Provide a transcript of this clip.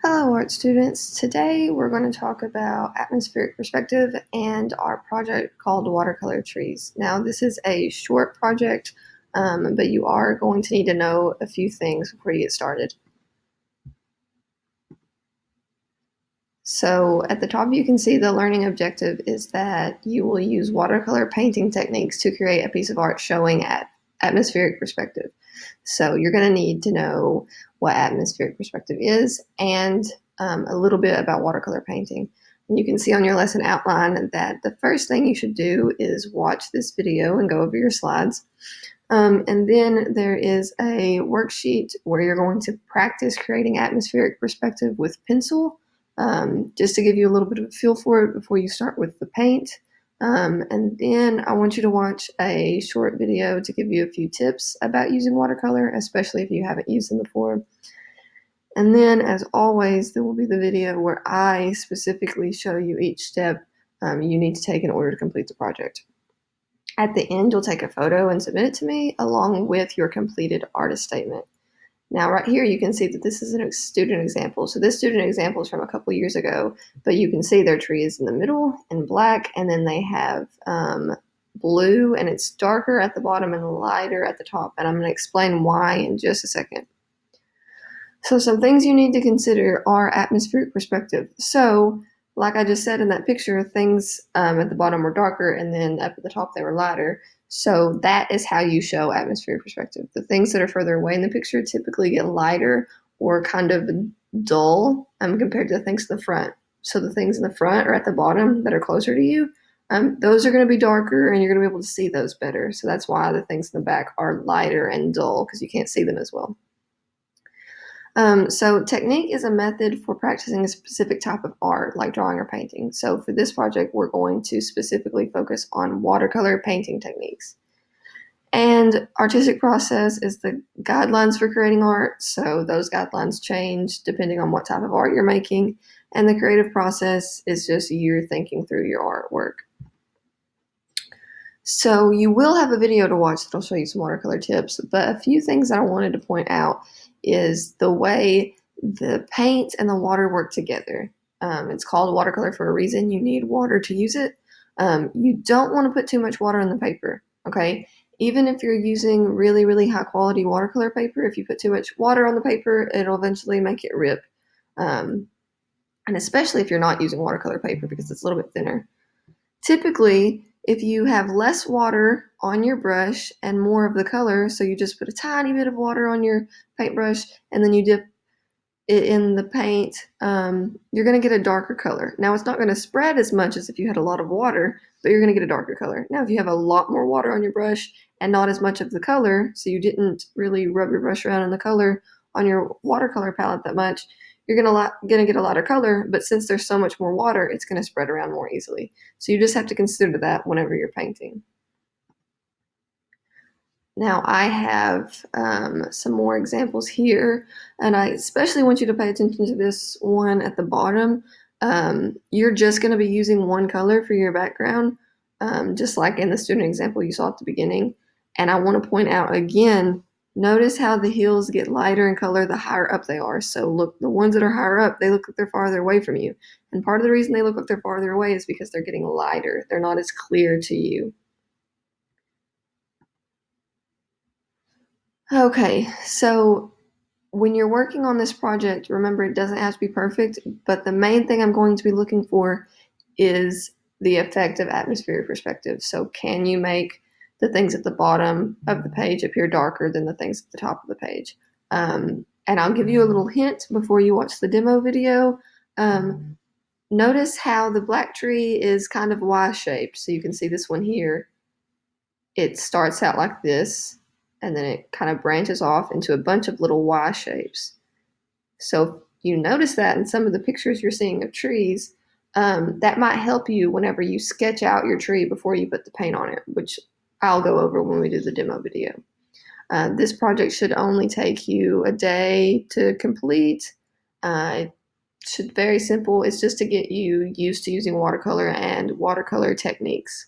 Hello, art students. Today we're going to talk about atmospheric perspective and our project called Watercolor Trees. Now, this is a short project, but you are going to need to know a few things before you get started. So at the top, you can see the learning objective is that you will use watercolor painting techniques to create a piece of art showing atmospheric perspective. So you're going to need to know what atmospheric perspective is and a little bit about watercolor painting. And you can see on your lesson outline that the first thing you should do is watch this video and go over your slides. And then there is a worksheet where you're going to practice creating atmospheric perspective with pencil, just to give you a little bit of a feel for it before you start with the paint. And then I want you to watch a short video to give you a few tips about using watercolor, especially if you haven't used them before. And then, as always, there will be the video where I specifically show you each step you need to take in order to complete the project. At the end, you'll take a photo and submit it to me along with your completed artist statement. Now, right here, you can see that this is a student example. So this student example is from a couple years ago, but you can see their tree is in the middle in black, and then they have blue, and it's darker at the bottom and lighter at the top. And I'm going to explain why in just a second. So some things you need to consider are atmospheric perspective. So like I just said in that picture, things at the bottom were darker, and then up at the top they were lighter. So that is how you show atmospheric perspective. The things that are further away in the picture typically get lighter or kind of dull compared to the things in the front. So the things in the front or at the bottom that are closer to you, those are going to be darker, and you're going to be able to see those better. So that's why the things in the back are lighter and dull, because you can't see them as well. So technique is a method for practicing a specific type of art, like drawing or painting. So for this project, we're going to specifically focus on watercolor painting techniques. And artistic process is the guidelines for creating art. So those guidelines change depending on what type of art you're making. And the creative process is just you thinking through your artwork. So you will have a video to watch that'll show you some watercolor tips, but a few things that I wanted to point out is the way the paint and the water work together. It's called watercolor for a reason. You need water to use it. You don't want to put too much water on the paper, okay? Even if you're using really, really high quality watercolor paper, if you put too much water on the paper, it'll eventually make it rip. And especially if you're not using watercolor paper because it's a little bit thinner. Typically, if you have less water on your brush and more of the color, so you just put a tiny bit of water on your paintbrush and then you dip it in the paint, you're going to get a darker color. Now, it's not going to spread as much as if you had a lot of water, but you're going to get a darker color. Now, if you have a lot more water on your brush and not as much of the color, so you didn't really rub your brush around in the color on your watercolor palette that much, you're going to get a lighter color, but since there's so much more water, it's going to spread around more easily. So you just have to consider that whenever you're painting. Now I have some more examples here, and I especially want you to pay attention to this one at the bottom. You're just going to be using one color for your background, just like in the student example you saw at the beginning. And I want to point out again, notice how the hills get lighter in color the higher up they are. So look, the ones that are higher up, they look like they're farther away from you. And part of the reason they look like they're farther away is because they're getting lighter. They're not as clear to you. Okay, so when you're working on this project, remember it doesn't have to be perfect, but the main thing I'm going to be looking for is the effect of atmospheric perspective. So can you make the things at the bottom of the page appear darker than the things at the top of the page? And I'll give you a little hint before you watch the demo video. Notice how the black tree is kind of Y-shaped. So you can see this one here. It starts out like this, and then it kind of branches off into a bunch of little Y shapes. So you notice that in some of the pictures you're seeing of trees, that might help you whenever you sketch out your tree before you put the paint on it, which I'll go over when we do the demo video. This project should only take you a day to complete. It's very simple. It's just to get you used to using watercolor and watercolor techniques.